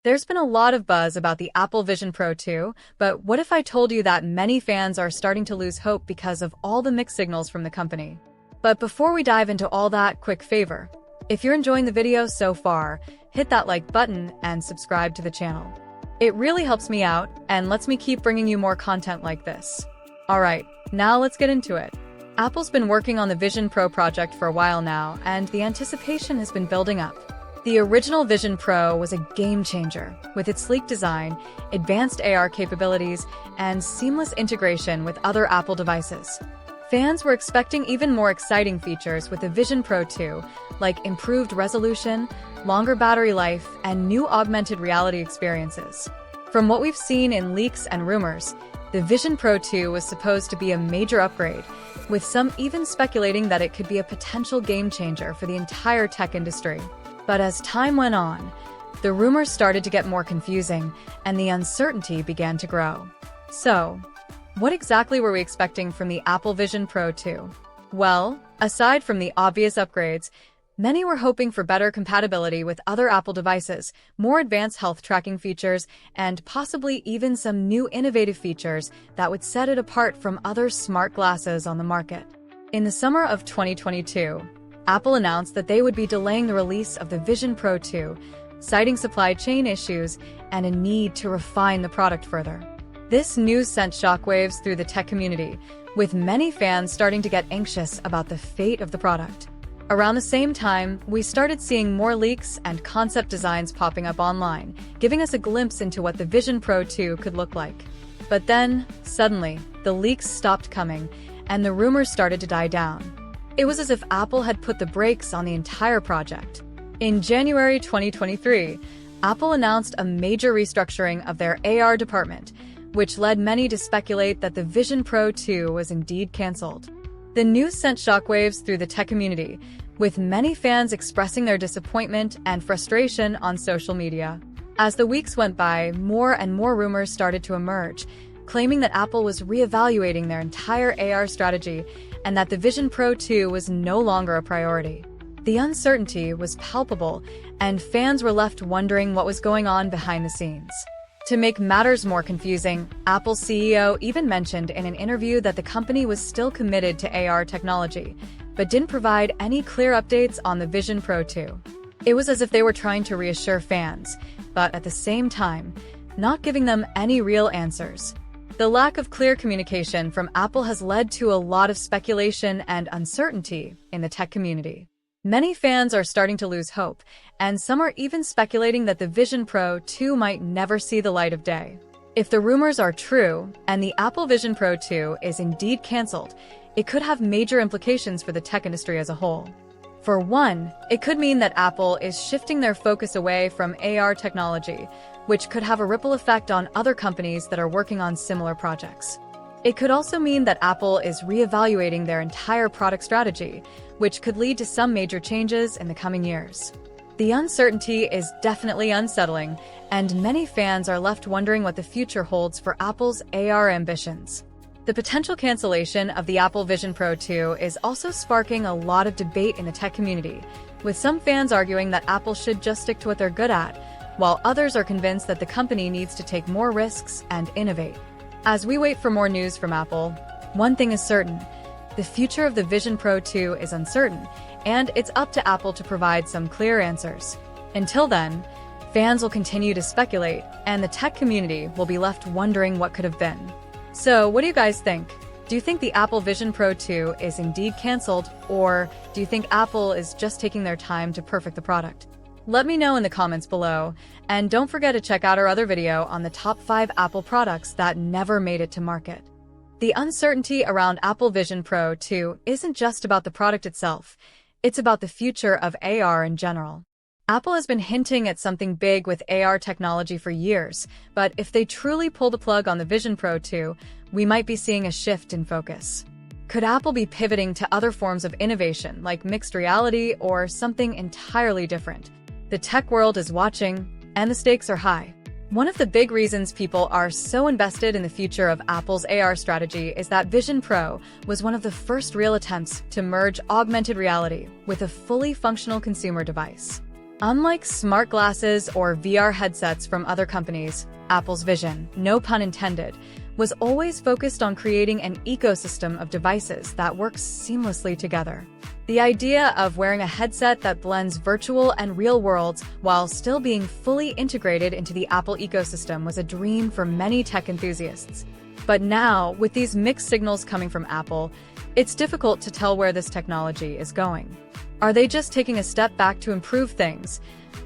There's been a lot of buzz about the Apple Vision Pro 2, but what if I told you that many fans are starting to lose hope because of all the mixed signals from the company? But before we dive into all that, quick favor. If you're enjoying the video so far, hit that like button and subscribe to the channel. It really helps me out and lets me keep bringing you more content like this. Alright, now let's get into it. Apple's been working on the Vision Pro project for a while now, and the anticipation has been building up. The original Vision Pro was a game changer, with its sleek design, advanced AR capabilities, and seamless integration with other Apple devices. Fans were expecting even more exciting features with the Vision Pro 2, like improved resolution, longer battery life, and new augmented reality experiences. From what we've seen in leaks and rumors, the Vision Pro 2 was supposed to be a major upgrade, with some even speculating that it could be a potential game changer for the entire tech industry. But as time went on, the rumors started to get more confusing, and the uncertainty began to grow. So, what exactly were we expecting from the Apple Vision Pro 2? Well, aside from the obvious upgrades, many were hoping for better compatibility with other Apple devices, more advanced health tracking features, and possibly even some new innovative features that would set it apart from other smart glasses on the market. In the summer of 2022, Apple announced that they would be delaying the release of the Vision Pro 2, citing supply chain issues and a need to refine the product further. This news sent shockwaves through the tech community, with many fans starting to get anxious about the fate of the product. Around the same time, we started seeing more leaks and concept designs popping up online, giving us a glimpse into what the Vision Pro 2 could look like. But then, suddenly, the leaks stopped coming, and the rumors started to die down. It was as if Apple had put the brakes on the entire project. In January 2023, Apple announced a major restructuring of their AR department, which led many to speculate that the Vision Pro 2 was indeed cancelled. The news sent shockwaves through the tech community, with many fans expressing their disappointment and frustration on social media. As the weeks went by, more and more rumors started to emerge, claiming that Apple was reevaluating their entire AR strategy and that the Vision Pro 2 was no longer a priority. The uncertainty was palpable, and fans were left wondering what was going on behind the scenes. To make matters more confusing, Apple's CEO even mentioned in an interview that the company was still committed to AR technology, but didn't provide any clear updates on the Vision Pro 2. It was as if they were trying to reassure fans, but at the same time, not giving them any real answers. The lack of clear communication from Apple has led to a lot of speculation and uncertainty in the tech community. Many fans are starting to lose hope, and some are even speculating that the Vision Pro 2 might never see the light of day. If the rumors are true, and the Apple Vision Pro 2 is indeed cancelled, it could have major implications for the tech industry as a whole. For one, it could mean that Apple is shifting their focus away from AR technology, which could have a ripple effect on other companies that are working on similar projects. It could also mean that Apple is reevaluating their entire product strategy, which could lead to some major changes in the coming years. The uncertainty is definitely unsettling, and many fans are left wondering what the future holds for Apple's AR ambitions. The potential cancellation of the Apple Vision Pro 2 is also sparking a lot of debate in the tech community, with some fans arguing that Apple should just stick to what they're good at, while others are convinced that the company needs to take more risks and innovate. As we wait for more news from Apple, one thing is certain: the future of the Vision Pro 2 is uncertain, and it's up to Apple to provide some clear answers. Until then, fans will continue to speculate, and the tech community will be left wondering what could have been. So, what do you guys think? Do you think the Apple Vision Pro 2 is indeed cancelled, or do you think Apple is just taking their time to perfect the product? Let me know in the comments below, and don't forget to check out our other video on the top 5 Apple products that never made it to market. The uncertainty around Apple Vision Pro 2 isn't just about the product itself, it's about the future of AR in general. Apple has been hinting at something big with AR technology for years, but if they truly pull the plug on the Vision Pro 2, we might be seeing a shift in focus. Could Apple be pivoting to other forms of innovation, like mixed reality or something entirely different? The tech world is watching, and the stakes are high. One of the big reasons people are so invested in the future of Apple's AR strategy is that Vision Pro was one of the first real attempts to merge augmented reality with a fully functional consumer device. Unlike smart glasses or VR headsets from other companies, Apple's vision, no pun intended, was always focused on creating an ecosystem of devices that works seamlessly together. The idea of wearing a headset that blends virtual and real worlds while still being fully integrated into the Apple ecosystem was a dream for many tech enthusiasts. But now, with these mixed signals coming from Apple, it's difficult to tell where this technology is going. Are they just taking a step back to improve things,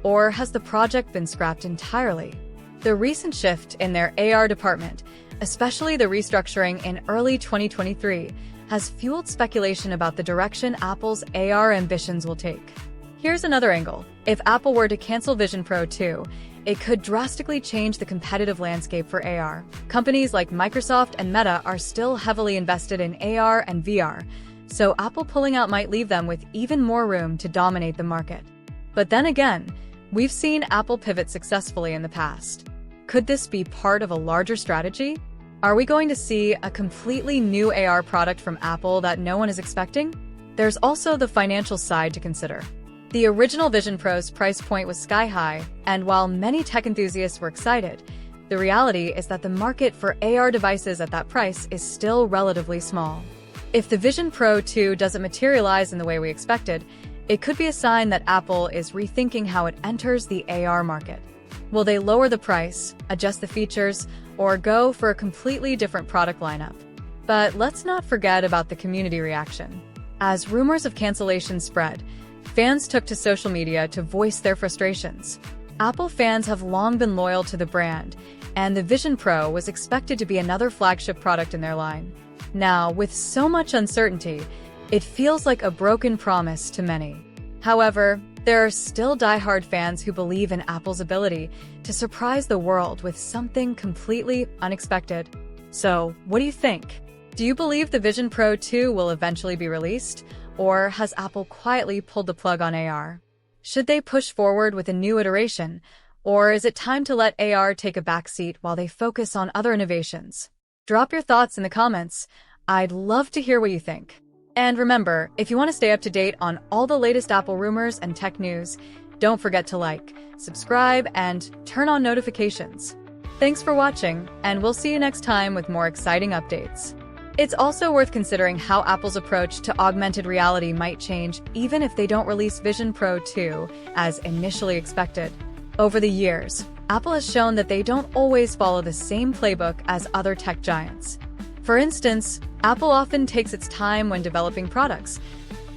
or has the project been scrapped entirely? The recent shift in their AR department, especially the restructuring in early 2023, has fueled speculation about the direction Apple's AR ambitions will take. Here's another angle. If Apple were to cancel Vision Pro 2, it could drastically change the competitive landscape for AR. Companies like Microsoft and Meta are still heavily invested in AR and VR, so Apple pulling out might leave them with even more room to dominate the market. But then again, we've seen Apple pivot successfully in the past. Could this be part of a larger strategy? Are we going to see a completely new AR product from Apple that no one is expecting? There's also the financial side to consider. The original Vision Pro's price point was sky high, and while many tech enthusiasts were excited, the reality is that the market for AR devices at that price is still relatively small. If the Vision Pro 2 doesn't materialize in the way we expected, it could be a sign that Apple is rethinking how it enters the AR market. Will they lower the price, adjust the features, or go for a completely different product lineup? But let's not forget about the community reaction. As rumors of cancellation spread, fans took to social media to voice their frustrations. Apple fans have long been loyal to the brand, and the Vision Pro was expected to be another flagship product in their line. Now, with so much uncertainty, it feels like a broken promise to many. However, there are still die-hard fans who believe in Apple's ability to surprise the world with something completely unexpected. So, what do you think? Do you believe the Vision Pro 2 will eventually be released, or has Apple quietly pulled the plug on AR? Should they push forward with a new iteration, or is it time to let AR take a backseat while they focus on other innovations? Drop your thoughts in the comments. I'd love to hear what you think. And remember, if you want to stay up to date on all the latest Apple rumors and tech news, don't forget to like, subscribe, and turn on notifications. Thanks for watching, and we'll see you next time with more exciting updates. It's also worth considering how Apple's approach to augmented reality might change even if they don't release Vision Pro 2 as initially expected. Over the years, Apple has shown that they don't always follow the same playbook as other tech giants. For instance, Apple often takes its time when developing products.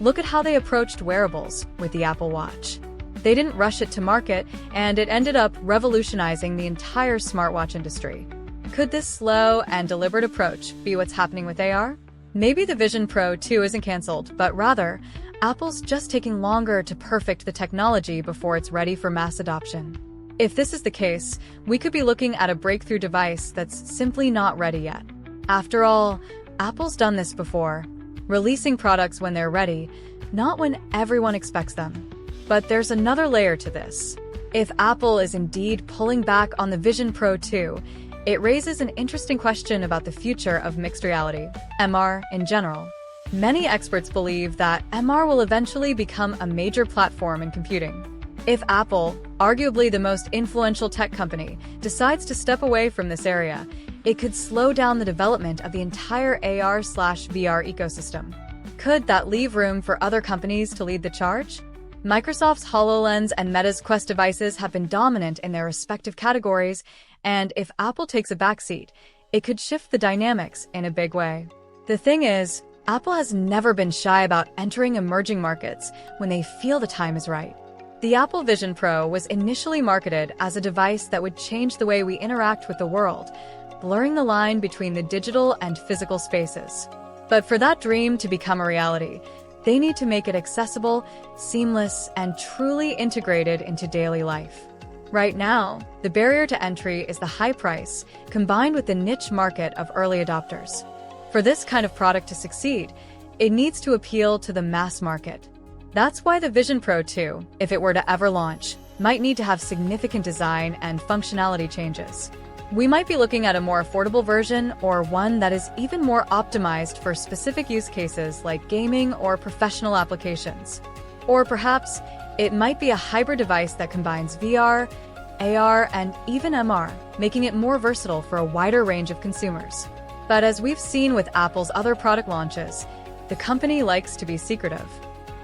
Look at how they approached wearables with the Apple Watch. They didn't rush it to market, and it ended up revolutionizing the entire smartwatch industry. Could this slow and deliberate approach be what's happening with AR? Maybe the Vision Pro 2 isn't canceled, but rather, Apple's just taking longer to perfect the technology before it's ready for mass adoption. If this is the case, we could be looking at a breakthrough device that's simply not ready yet. After all, Apple's done this before, releasing products when they're ready, not when everyone expects them. But there's another layer to this. If Apple is indeed pulling back on the Vision Pro 2, it raises an interesting question about the future of mixed reality, MR in general. Many experts believe that MR will eventually become a major platform in computing. If Apple, arguably the most influential tech company, decides to step away from this area, it could slow down the development of the entire AR/VR ecosystem. Could that leave room for other companies to lead the charge? Microsoft's HoloLens and Meta's Quest devices have been dominant in their respective categories, and if Apple takes a backseat, it could shift the dynamics in a big way. The thing is, Apple has never been shy about entering emerging markets when they feel the time is right. The Apple Vision Pro was initially marketed as a device that would change the way we interact with the world, blurring the line between the digital and physical spaces. But for that dream to become a reality, they need to make it accessible, seamless, and truly integrated into daily life. Right now, the barrier to entry is the high price, combined with the niche market of early adopters. For this kind of product to succeed, it needs to appeal to the mass market. That's why the Vision Pro 2, if it were to ever launch, might need to have significant design and functionality changes. We might be looking at a more affordable version or one that is even more optimized for specific use cases like gaming or professional applications. Or perhaps, It might be a hybrid device that combines VR, AR, and even MR, making it more versatile for a wider range of consumers. But as we've seen with Apple's other product launches, the company likes to be secretive.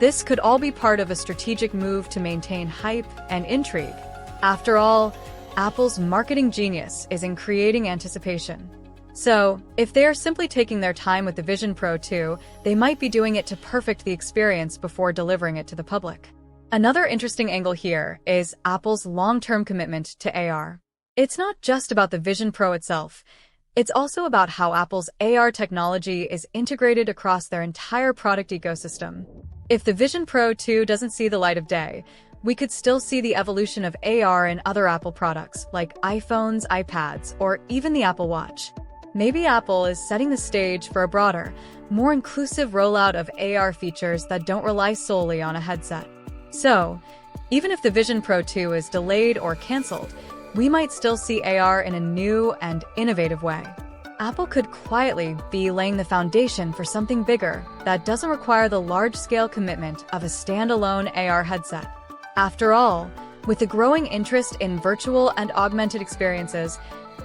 This could all be part of a strategic move to maintain hype and intrigue. After all, Apple's marketing genius is in creating anticipation. So, if they are simply taking their time with the Vision Pro 2, they might be doing it to perfect the experience before delivering it to the public. Another interesting angle here is Apple's long-term commitment to AR. It's not just about the Vision Pro itself. It's also about how Apple's AR technology is integrated across their entire product ecosystem. If the Vision Pro 2 doesn't see the light of day, we could still see the evolution of AR in other Apple products like iPhones, iPads, or even the Apple Watch. Maybe Apple is setting the stage for a broader, more inclusive rollout of AR features that don't rely solely on a headset. So, even if the Vision Pro 2 is delayed or canceled, we might still see AR in a new and innovative way. Apple could quietly be laying the foundation for something bigger that doesn't require the large-scale commitment of a standalone AR headset. After all, with the growing interest in virtual and augmented experiences,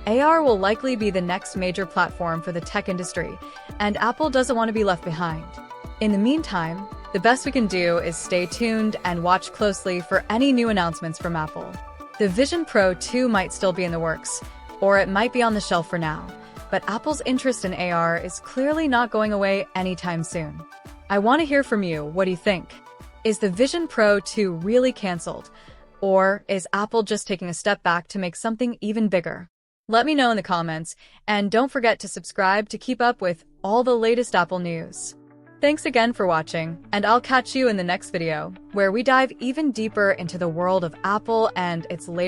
AR will likely be the next major platform for the tech industry, and Apple doesn't want to be left behind. In the meantime, the best we can do is stay tuned and watch closely for any new announcements from Apple. The Vision Pro 2 might still be in the works, or it might be on the shelf for now, but Apple's interest in AR is clearly not going away anytime soon. I want to hear from you. What do you think? Is the Vision Pro 2 really canceled? Or is Apple just taking a step back to make something even bigger? Let me know in the comments, and don't forget to subscribe to keep up with all the latest Apple news. Thanks again for watching, and I'll catch you in the next video, where we dive even deeper into the world of Apple and its latest